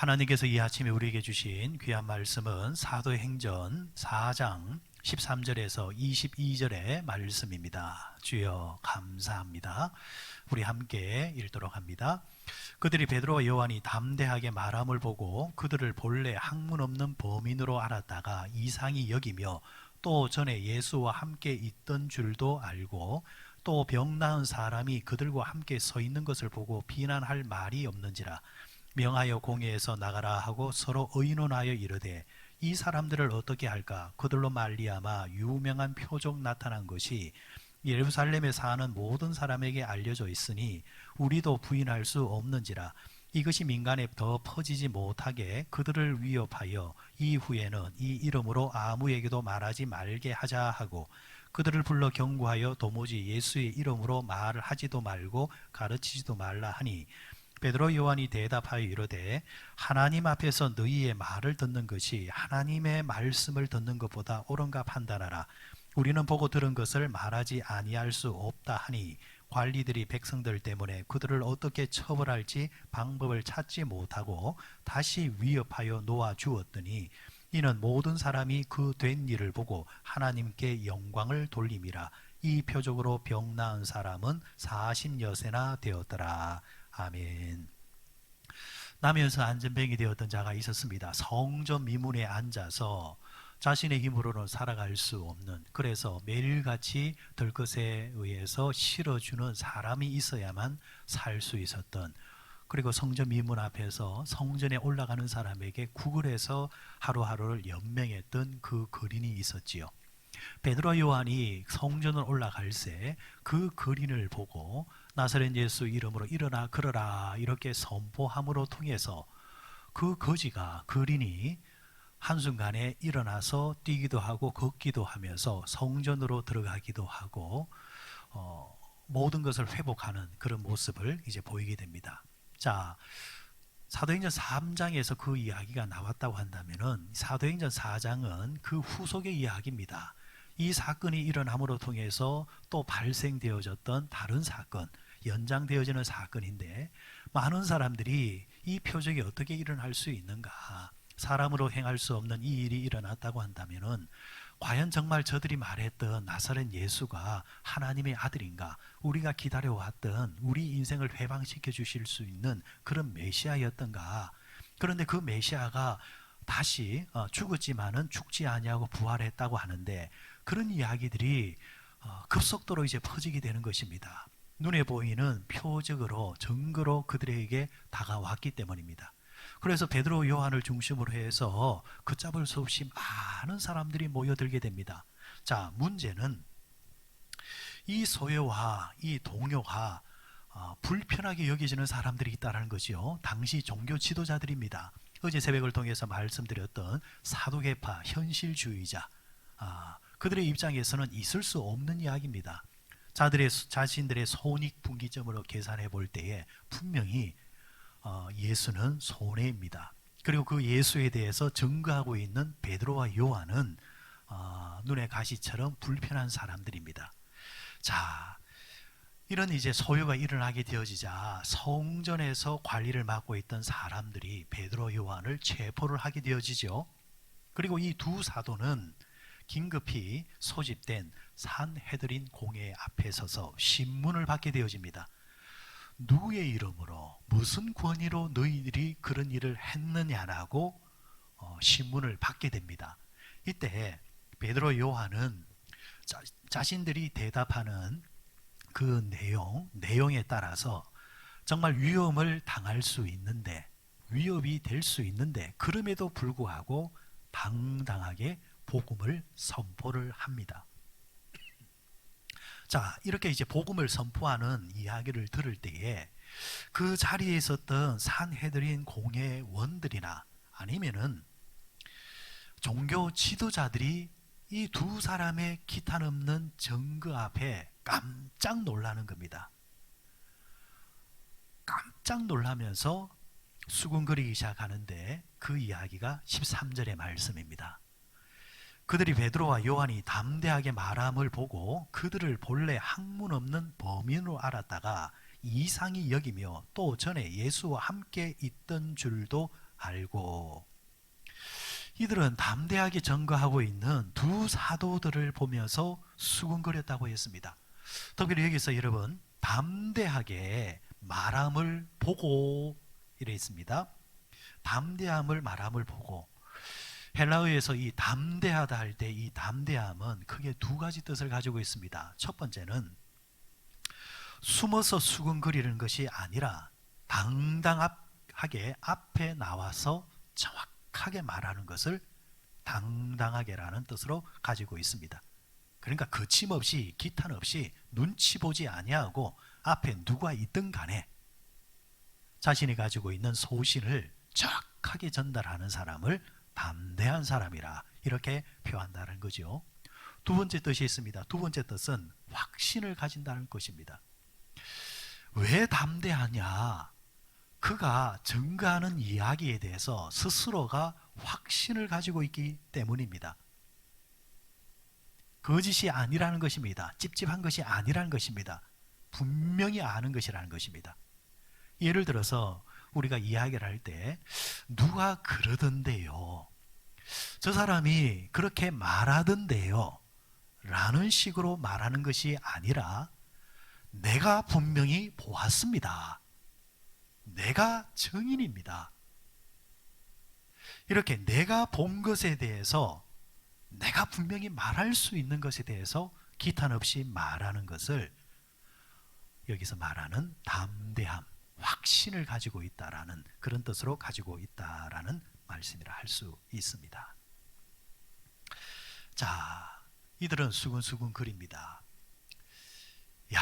하나님께서 이 아침에 우리에게 주신 귀한 말씀은 사도행전 4장 13절에서 22절의 말씀입니다. 주여 감사합니다. 우리 함께 읽도록 합니다. 그들이 베드로와 요한이 담대하게 말함을 보고 그들을 본래 학문 없는 범인으로 알았다가 이상히 여기며 또 전에 예수와 함께 있던 줄도 알고 또 병 나은 사람이 그들과 함께 서 있는 것을 보고 비난할 말이 없는지라 명하여 공회에서 나가라 하고 서로 의논하여 이르되 이 사람들을 어떻게 할까? 그들로 말미암아 유명한 표적 나타난 것이 예루살렘에 사는 모든 사람에게 알려져 있으니 우리도 부인할 수 없는지라. 이것이 민간에 더 퍼지지 못하게 그들을 위협하여 이후에는 이 이름으로 아무에게도 말하지 말게 하자 하고 그들을 불러 경고하여 도무지 예수의 이름으로 말을 하지도 말고 가르치지도 말라 하니 베드로 요한이 대답하여 이르되 하나님 앞에서 너희의 말을 듣는 것이 하나님의 말씀을 듣는 것보다 옳은가 판단하라. 우리는 보고 들은 것을 말하지 아니할 수 없다 하니 관리들이 백성들 때문에 그들을 어떻게 처벌할지 방법을 찾지 못하고 다시 위협하여 놓아 주었더니 이는 모든 사람이 그 된 일을 보고 하나님께 영광을 돌림이라. 이 표적으로 병 나은 사람은 40여세나 되었더라. 아멘. 나면서 안전병이 되었던 자가 있었습니다. 성전 미문에 앉아서 자신의 힘으로는 살아갈 수 없는, 그래서 매일같이 들것에 의해서 실어주는 사람이 있어야만 살 수 있었던, 그리고 성전 미문 앞에서 성전에 올라가는 사람에게 구걸해서 하루하루를 연명했던 그 거린이 있었지요. 베드로 요한이 성전을 올라갈새 그 거린을 보고 나사렛 예수 이름으로 일어나 걸어라 이렇게 선포함으로 통해서 그 거린이 한순간에 일어나서 뛰기도 하고 걷기도 하면서 성전으로 들어가기도 하고 모든 것을 회복하는 그런 모습을 이제 보이게 됩니다. 자, 사도행전 3장에서 그 이야기가 나왔다고 한다면은 사도행전 4장은 그 후속의 이야기입니다. 이 사건이 일어남으로 통해서 또 발생되어졌던 다른 사건, 연장되어지는 사건인데 많은 사람들이 이 표적이 어떻게 일어날 수 있는가, 사람으로 행할 수 없는 이 일이 일어났다고 한다면은 과연 정말 저들이 말했던 나사렛 예수가 하나님의 아들인가, 우리가 기다려왔던 우리 인생을 회방시켜 주실 수 있는 그런 메시아였던가. 그런데 그 메시아가 다시 죽었지만은 죽지 아니하고 부활했다고 하는데 그런 이야기들이 급속도로 이제 퍼지게 되는 것입니다. 눈에 보이는 표적으로, 증거로 그들에게 다가왔기 때문입니다. 그래서 베드로 요한을 중심으로 해서 걷잡을 수 없이 많은 사람들이 모여들게 됩니다. 자, 문제는 이 소외와 이 동요가 불편하게 여겨지는 사람들이 있다는 거죠. 당시 종교 지도자들입니다. 어제 새벽을 통해서 말씀드렸던 사도계파 현실주의자, 그들의 입장에서는 있을 수 없는 이야기입니다. 자신들의 손익분기점으로 계산해 볼 때에 분명히 예수는 손해입니다. 그리고 그 예수에 대해서 증거하고 있는 베드로와 요한은 눈의 가시처럼 불편한 사람들입니다. 자, 이런 이제 소요가 일어나게 되어지자 성전에서 관리를 맡고 있던 사람들이 베드로 요한을 체포를 하게 되어지죠. 그리고 이 두 사도는 긴급히 소집된 산헤드린 공회 앞에 서서 신문을 받게 되어집니다. 누구의 이름으로 무슨 권위로 너희들이 그런 일을 했느냐라고 신문을 받게 됩니다. 이때 베드로 요한은 자신들이 대답하는 그 내용에 따라서 정말 위험을 당할 수 있는데, 위협이 될 수 있는데 그럼에도 불구하고 당당하게 복음을 선포를 합니다. 자, 이렇게 이제 복음을 선포하는 이야기를 들을 때에 그 자리에 있었던 산헤드린 공회원들이나 아니면은 종교 지도자들이 이 두 사람의 기탄 없는 증거 앞에 깜짝 놀라는 겁니다. 깜짝 놀라면서 수군거리기 시작하는데 그 이야기가 13절의 말씀입니다. 그들이 베드로와 요한이 담대하게 말함을 보고 그들을 본래 학문 없는 범인으로 알았다가 이상히 여기며 또 전에 예수와 함께 있던 줄도 알고. 이들은 담대하게 전거하고 있는 두 사도들을 보면서 수군거렸다고 했습니다. 특별히 여기서 여러분 담대하게 말함을 보고 이래 있습니다. 담대함을 말함을 보고. 헬라어에서 이 담대하다 할 때 이 담대함은 크게 두 가지 뜻을 가지고 있습니다. 첫 번째는 숨어서 수군거리는 것이 아니라 당당하게 앞에 나와서 정확하게 말하는 것을 당당하게라는 뜻으로 가지고 있습니다. 그러니까 거침없이 기탄 없이 눈치 보지 아니하고 앞에 누가 있든 간에 자신이 가지고 있는 소신을 정확하게 전달하는 사람을 담대한 사람이라 이렇게 표한다는 거죠. 두 번째 뜻이 있습니다. 두 번째 뜻은 확신을 가진다는 것입니다. 왜 담대하냐? 그가 증거하는 이야기에 대해서 스스로가 확신을 가지고 있기 때문입니다. 거짓이 아니라는 것입니다. 찝찝한 것이 아니라는 것입니다. 분명히 아는 것이라는 것입니다. 예를 들어서 우리가 이야기를 할 때 누가 그러던데요, 저 사람이 그렇게 말하던데요 라는 식으로 말하는 것이 아니라 내가 분명히 보았습니다. 내가 증인입니다. 이렇게 내가 본 것에 대해서 내가 분명히 말할 수 있는 것에 대해서 기탄 없이 말하는 것을 여기서 말하는 담대함, 확신을 가지고 있다라는 그런 뜻으로 가지고 있다라는 말씀이라 할 수 있습니다. 자, 이들은 수근수근 거립니다. 야,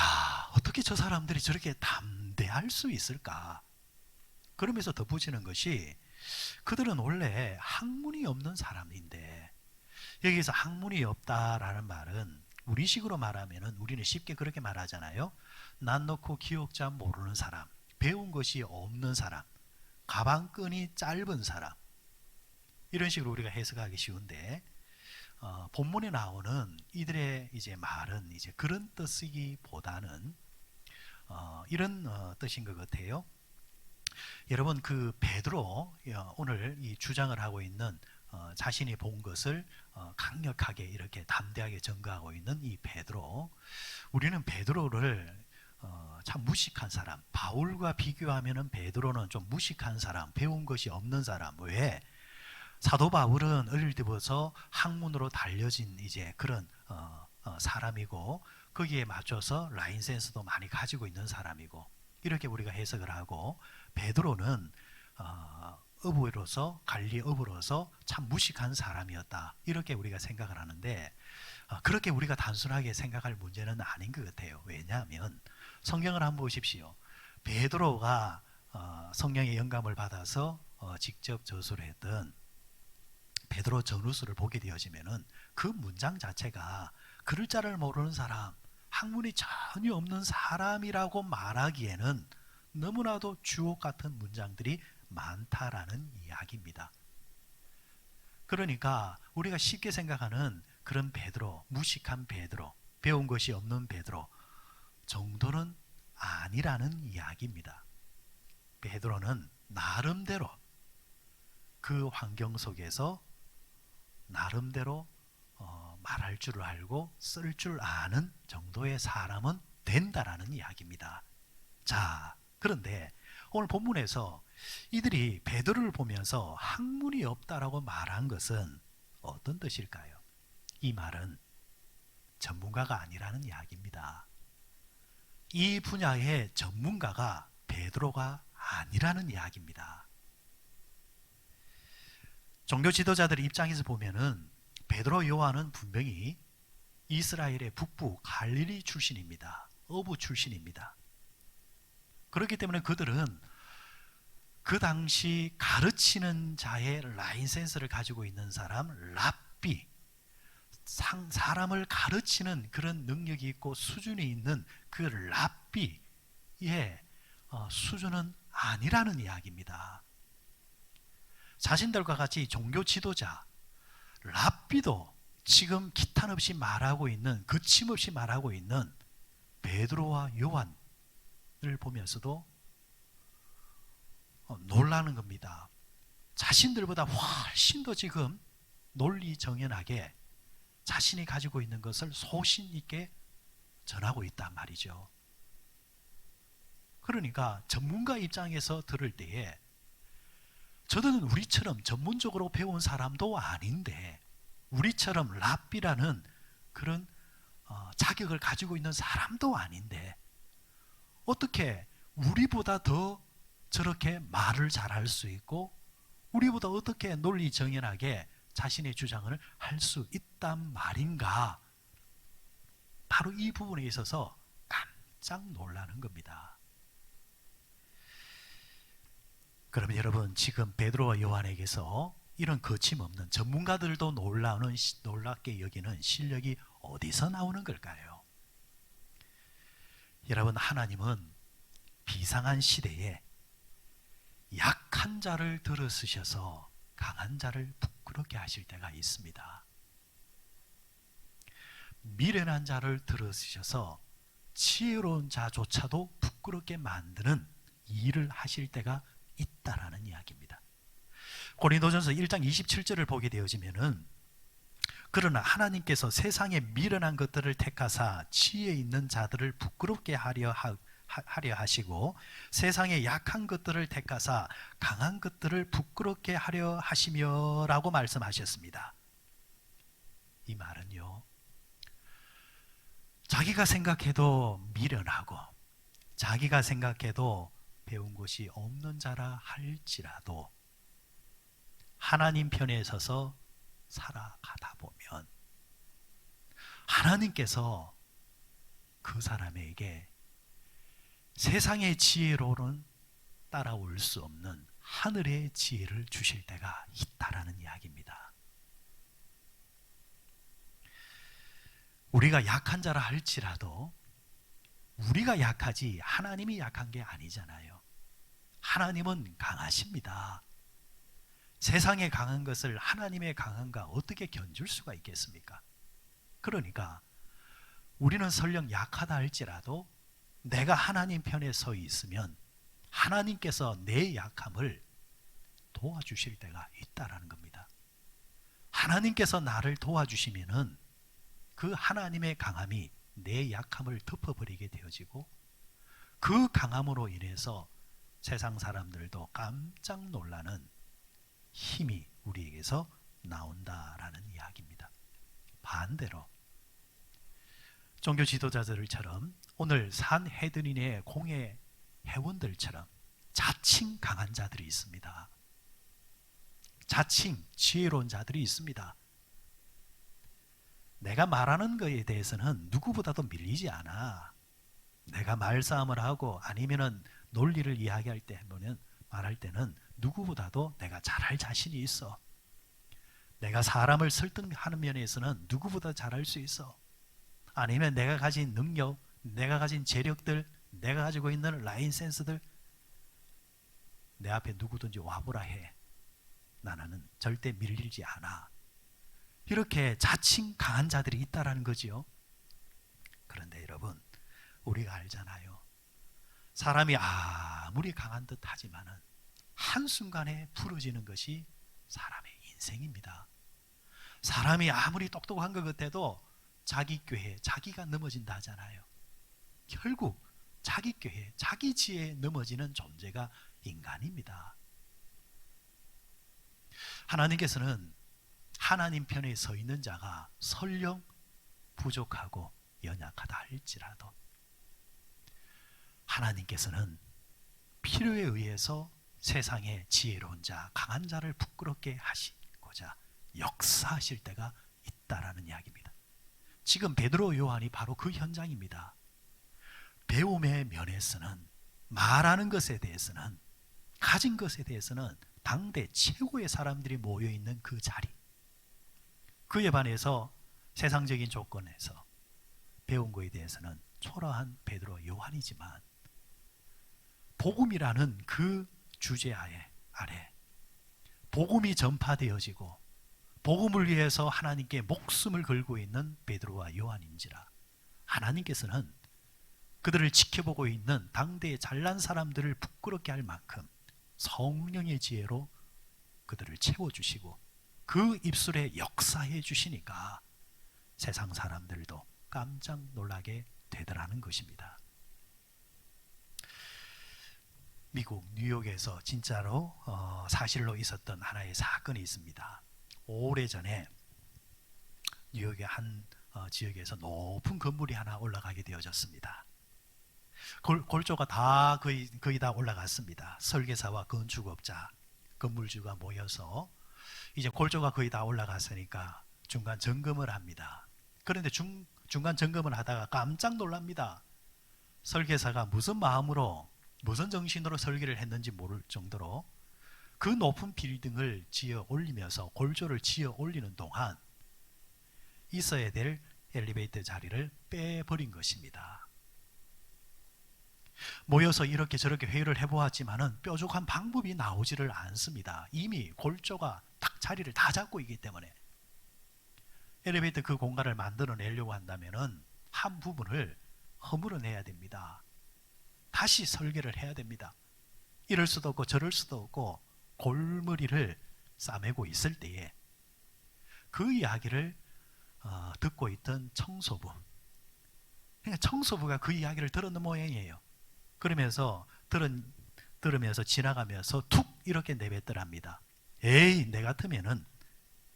어떻게 저 사람들이 저렇게 담대할 수 있을까? 그러면서 덧붙이는 것이 그들은 원래 학문이 없는 사람인데, 여기서 학문이 없다라는 말은 우리식으로 말하면은 우리는 쉽게 그렇게 말하잖아요. 난 놓고 기억자 모르는 사람, 배운 것이 없는 사람, 가방끈이 짧은 사람, 이런 식으로 우리가 해석하기 쉬운데 본문에 나오는 이들의 이제 말은 이제 그런 뜻이기보다는 이런 뜻인 것 같아요. 여러분 그 베드로 오늘 이 주장을 하고 있는 자신이 본 것을 강력하게 이렇게 담대하게 증거하고 있는 이 베드로, 우리는 베드로를 참 무식한 사람, 바울과 비교하면은 베드로는 좀 무식한 사람, 배운 것이 없는 사람. 왜? 사도 바울은 어릴 때부터 학문으로 달려진 이제 그런 사람이고 거기에 맞춰서 라인 센스도 많이 가지고 있는 사람이고 이렇게 우리가 해석을 하고, 베드로는 어부로서 갈리 어부로서 참 무식한 사람이었다 이렇게 우리가 생각을 하는데 그렇게 우리가 단순하게 생각할 문제는 아닌 것 같아요. 왜냐하면 성경을 한번 보십시오. 베드로가 성령의 영감을 받아서 직접 저술을 했던 베드로 전후서를 보게 되어지면은 그 문장 자체가 글자를 모르는 사람, 학문이 전혀 없는 사람이라고 말하기에는 너무나도 주옥 같은 문장들이 많다라는 이야기입니다. 그러니까 우리가 쉽게 생각하는 그런 베드로, 무식한 베드로, 배운 것이 없는 베드로 정도는 아니라는 이야기입니다. 베드로는 나름대로 그 환경 속에서 나름대로 말할 줄 알고 쓸 줄 아는 정도의 사람은 된다라는 이야기입니다. 자, 그런데 오늘 본문에서 이들이 베드로를 보면서 학문이 없다라고 말한 것은 어떤 뜻일까요? 이 말은 전문가가 아니라는 이야기입니다. 이 분야의 전문가가 베드로가 아니라는 이야기입니다. 종교 지도자들의 입장에서 보면은 베드로 요한은 분명히 이스라엘의 북부 갈릴리 출신입니다. 어부 출신입니다. 그렇기 때문에 그들은 그 당시 가르치는 자의 라인 센스를 가지고 있는 사람, 랍비, 사람을 가르치는 그런 능력이 있고 수준이 있는 그 랍비의 수준은 아니라는 이야기입니다. 자신들과 같이 종교 지도자, 랍비도 지금 기탄 없이 말하고 있는, 거침없이 말하고 있는 베드로와 요한을 보면서도 놀라는 겁니다. 자신들보다 훨씬 더 지금 논리정연하게 자신이 가지고 있는 것을 소신 있게 전하고 있단 말이죠. 그러니까 전문가 입장에서 들을 때에 저들은 우리처럼 전문적으로 배운 사람도 아닌데, 우리처럼 랍비라는 그런 자격을 가지고 있는 사람도 아닌데 어떻게 우리보다 더 저렇게 말을 잘할 수 있고 우리보다 어떻게 논리정연하게 자신의 주장을 할 수 있단 말인가. 바로 이 부분에 있어서 깜짝 놀라는 겁니다. 그러면 여러분, 지금 베드로와 요한에게서 이런 거침없는, 전문가들도 놀랍게 여기는 실력이 어디서 나오는 걸까요? 여러분, 하나님은 비상한 시대에 약한 자를 들어쓰셔서 강한 자를 부끄럽게 하실 때가 있습니다. 미련한 자를 들어쓰셔서 지혜로운 자조차도 부끄럽게 만드는 일을 하실 때가 있다라는 이야기입니다. 고린도전서 1장 27절을 보게 되어지면은, 그러나 하나님께서 세상의 미련한 것들을 택하사 지혜 있는 자들을 부끄럽게 하려 하시고 세상의 약한 것들을 택하사 강한 것들을 부끄럽게 하려 하시며 라고 말씀하셨습니다. 이 말은요, 자기가 생각해도 미련하고 자기가 생각해도 배운 것이 없는 자라 할지라도 하나님 편에 서서 살아가다 보면 하나님께서 그 사람에게 세상의 지혜로는 따라올 수 없는 하늘의 지혜를 주실 때가 있다라는 이야기입니다. 우리가 약한 자라 할지라도 우리가 약하지 하나님이 약한 게 아니잖아요. 하나님은 강하십니다. 세상에 강한 것을 하나님의 강함과 어떻게 견줄 수가 있겠습니까? 그러니까 우리는 설령 약하다 할지라도 내가 하나님 편에 서 있으면 하나님께서 내 약함을 도와주실 때가 있다라는 겁니다. 하나님께서 나를 도와주시면은 그 하나님의 강함이 내 약함을 덮어버리게 되어지고 그 강함으로 인해서 세상 사람들도 깜짝 놀라는 힘이 우리에게서 나온다라는 이야기입니다. 반대로 종교 지도자들처럼 오늘 산헤드린의 공예 회원들처럼 자칭 강한 자들이 있습니다. 자칭 지혜로운 자들이 있습니다. 내가 말하는 것에 대해서는 누구보다도 밀리지 않아. 내가 말싸움을 하고 아니면은 논리를 이야기할 때 말할 때는 누구보다도 내가 잘할 자신이 있어. 내가 사람을 설득하는 면에서는 누구보다 잘할 수 있어. 아니면 내가 가진 능력, 내가 가진 재력들, 내가 가지고 있는 라인 센스들, 내 앞에 누구든지 와보라 해. 나는 절대 밀리지 않아. 이렇게 자칭 강한 자들이 있다라는 거지요. 그런데 여러분, 우리가 알잖아요. 사람이 아무리 강한 듯 하지만은 한순간에 부러지는 것이 사람의 인생입니다. 사람이 아무리 똑똑한 것 같아도 자기 꾀에 자기가 넘어진다 하잖아요. 결국 자기 꾀에 자기 지혜에 넘어지는 존재가 인간입니다. 하나님께서는 하나님 편에 서 있는 자가 설령 부족하고 연약하다 할지라도 하나님께서는 필요에 의해서 세상의 지혜로운 자, 강한 자를 부끄럽게 하시고자 역사하실 때가 있다라는 이야기입니다. 지금 베드로 요한이 바로 그 현장입니다. 배움의 면에서는, 말하는 것에 대해서는, 가진 것에 대해서는 당대 최고의 사람들이 모여있는 그 자리, 그에 반해서 세상적인 조건에서 배운 것에 대해서는 초라한 베드로 요한이지만 복음이라는 그 주제 아래 복음이 전파되어지고 복음을 위해서 하나님께 목숨을 걸고 있는 베드로와 요한인지라 하나님께서는 그들을 지켜보고 있는 당대의 잘난 사람들을 부끄럽게 할 만큼 성령의 지혜로 그들을 채워주시고 그 입술에 역사해 주시니까 세상 사람들도 깜짝 놀라게 되더라는 것입니다. 미국 뉴욕에서 진짜로 사실로 있었던 하나의 사건이 있습니다. 오래전에 뉴욕의 한 지역에서 높은 건물이 하나 올라가게 되어졌습니다. 골조가 다 거의 다 올라갔습니다. 설계사와 건축업자, 건물주가 모여서 이제 골조가 거의 다 올라갔으니까 중간 점검을 합니다. 그런데 중간 점검을 하다가 깜짝 놀랍니다. 설계사가 무슨 마음으로 무슨 정신으로 설계를 했는지 모를 정도로 그 높은 빌딩을 지어 올리면서 골조를 지어 올리는 동안 있어야 될 엘리베이터 자리를 빼버린 것입니다. 모여서 이렇게 저렇게 회의를 해보았지만은 뾰족한 방법이 나오지를 않습니다. 이미 골조가 딱 자리를 다 잡고 있기 때문에 엘리베이터 그 공간을 만들어내려고 한다면은 한 부분을 허물어내야 됩니다. 다시 설계를 해야 됩니다. 이럴 수도 없고 저럴 수도 없고 골머리를 싸매고 있을 때에 그 이야기를 듣고 있던 청소부, 그러니까 청소부가 그 이야기를 들었는 모양이에요. 그러면서 들으면서 지나가면서 툭 이렇게 내뱉더랍니다. 에이, 내 같으면은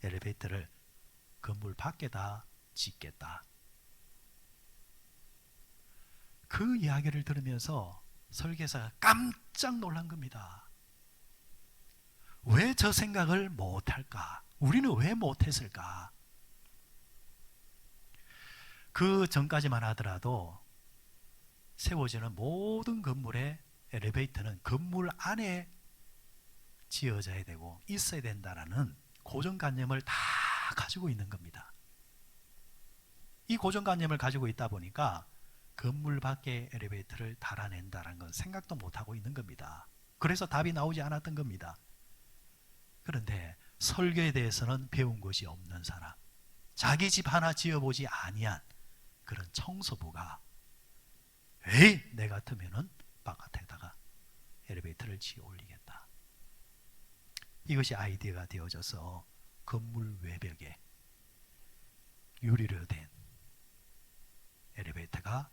엘리베이터를 건물 밖에다 짓겠다. 그 이야기를 들으면서 설계사가 깜짝 놀란 겁니다. 왜 저 생각을 못할까? 우리는 왜 못했을까? 그 전까지만 하더라도 세워지는 모든 건물의 엘리베이터는 건물 안에 지어져야 되고 있어야 된다라는 고정관념을 다 가지고 있는 겁니다. 이 고정관념을 가지고 있다 보니까 건물 밖에 엘리베이터를 달아낸다는 건 생각도 못하고 있는 겁니다. 그래서 답이 나오지 않았던 겁니다. 그런데 설계에 대해서는 배운 것이 없는 사람, 자기 집 하나 지어보지 아니한 그런 청소부가 에이, 내 같으면은 바깥에다가 엘리베이터를 지어 올리겠다. 이것이 아이디어가 되어져서 건물 외벽에 유리로 된 엘리베이터가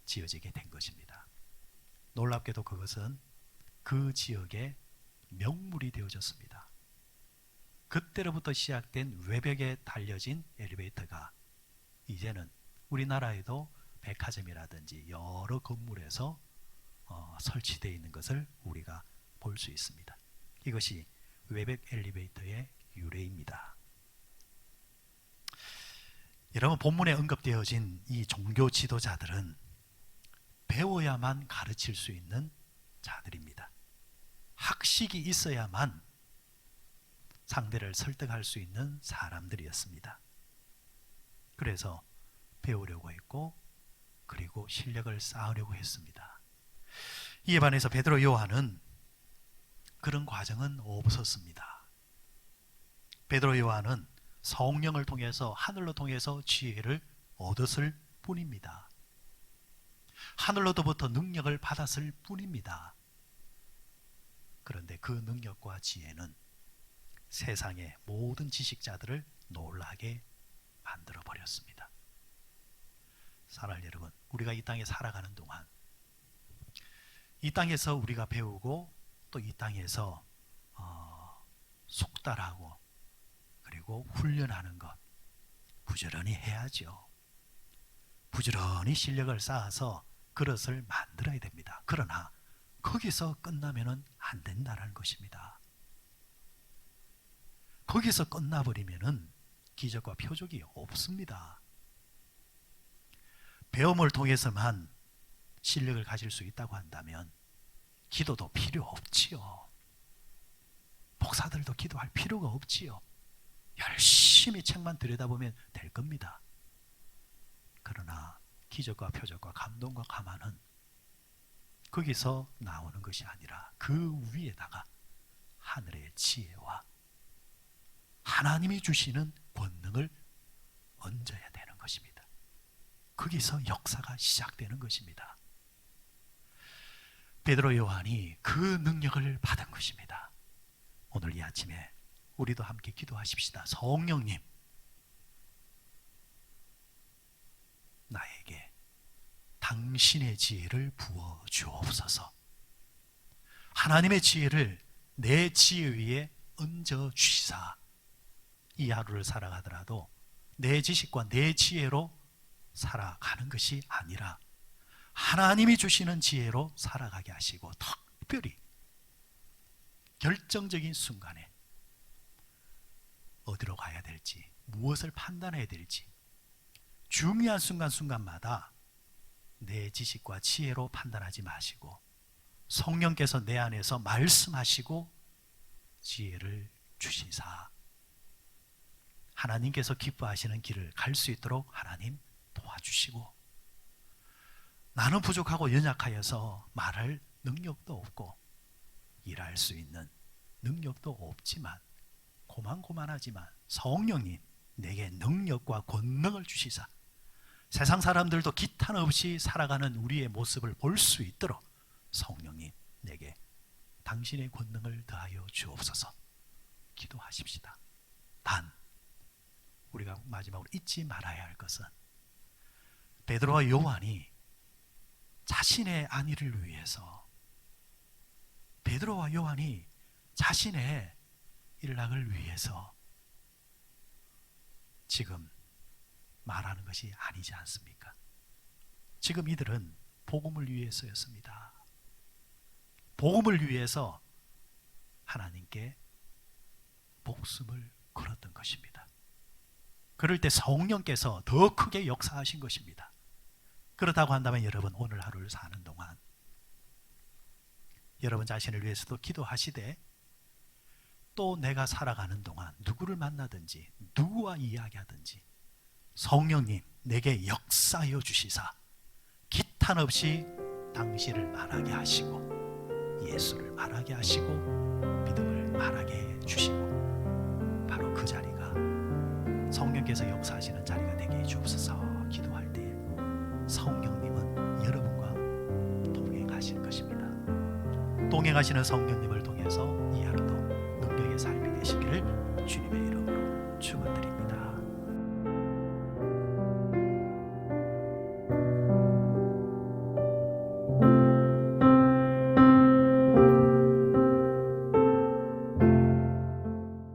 지어지게 된 것입니다. 놀랍게도 그것은 그 지역의 명물이 되어졌습니다. 그때로부터 시작된 외벽에 달려진 엘리베이터가 이제는 우리나라에도 백화점이라든지 여러 건물에서 설치되어 있는 것을 우리가 볼 수 있습니다. 이것이 외벽 엘리베이터의 유래입니다. 여러분, 본문에 언급되어진 이 종교 지도자들은 배워야만 가르칠 수 있는 자들입니다. 학식이 있어야만 상대를 설득할 수 있는 사람들이었습니다. 그래서 배우려고 했고 그리고 실력을 쌓으려고 했습니다. 이에 반해서 베드로 요한은 그런 과정은 없었습니다. 베드로 요한은 성령을 통해서 하늘로 통해서 지혜를 얻었을 뿐입니다. 하늘로부터 능력을 받았을 뿐입니다. 그런데 그 능력과 지혜는 세상의 모든 지식자들을 놀라게 만들어 버렸습니다. 사랑하는 여러분, 우리가 이 땅에 살아가는 동안 이 땅에서 우리가 배우고 또 이 땅에서 숙달하고 그리고 훈련하는 것 부지런히 해야죠. 부지런히 실력을 쌓아서 그릇을 만들어야 됩니다. 그러나 거기서 끝나면 안 된다는 것입니다. 거기서 끝나버리면 기적과 표적이 없습니다. 배움을 통해서만 실력을 가질 수 있다고 한다면 기도도 필요 없지요. 목사들도 기도할 필요가 없지요. 열심히 책만 들여다보면 될 겁니다. 그러나 기적과 표적과 감동과 감화는 거기서 나오는 것이 아니라 그 위에다가 하늘의 지혜와 하나님이 주시는 권능을 얹어야 되는 것입니다. 거기서 역사가 시작되는 것입니다. 베드로 요한이 그 능력을 받은 것입니다. 아침에 우리도 함께 기도하십시다. 성령님, 나에게 당신의 지혜를 부어 주옵소서. 하나님의 지혜를 내 지혜 위에 얹어 주시사 이 하루를 살아가더라도 내 지식과 내 지혜로 살아가는 것이 아니라 하나님이 주시는 지혜로 살아가게 하시고, 특별히 결정적인 순간에 어디로 가야 될지, 무엇을 판단해야 될지 중요한 순간순간마다 내 지식과 지혜로 판단하지 마시고 성령께서 내 안에서 말씀하시고 지혜를 주시사 하나님께서 기뻐하시는 길을 갈 수 있도록 하나님 도와주시고, 나는 부족하고 연약하여서 말할 능력도 없고 일할 수 있는 능력도 없지만 고만고만하지만 성령님 내게 능력과 권능을 주시사 세상 사람들도 기탄 없이 살아가는 우리의 모습을 볼 수 있도록 성령님 내게 당신의 권능을 더하여 주옵소서. 기도하십시다. 단 우리가 마지막으로 잊지 말아야 할 것은 베드로와 요한이 자신의 안위를 위해서, 베드로와 요한이 자신의 일락을 위해서 지금 말하는 것이 아니지 않습니까? 지금 이들은 복음을 위해서였습니다. 복음을 위해서 하나님께 목숨을 걸었던 것입니다. 그럴 때 성령께서 더 크게 역사하신 것입니다. 그렇다고 한다면 여러분 오늘 하루를 사는 동안 여러분 자신을 위해서도 기도하시되 또 내가 살아가는 동안 누구를 만나든지 누구와 이야기하든지 성령님 내게 역사하여 주시사 기탄 없이 당신을 말하게 하시고 예수를 말하게 하시고 믿음을 말하게 해 주시고 바로 그 자리가 성령께서 역사하시는 자리가 되게 해 주옵소서. 기도할 때 성령님은 여러분과 동행하시는 것입니다. 동행하시는 성령님을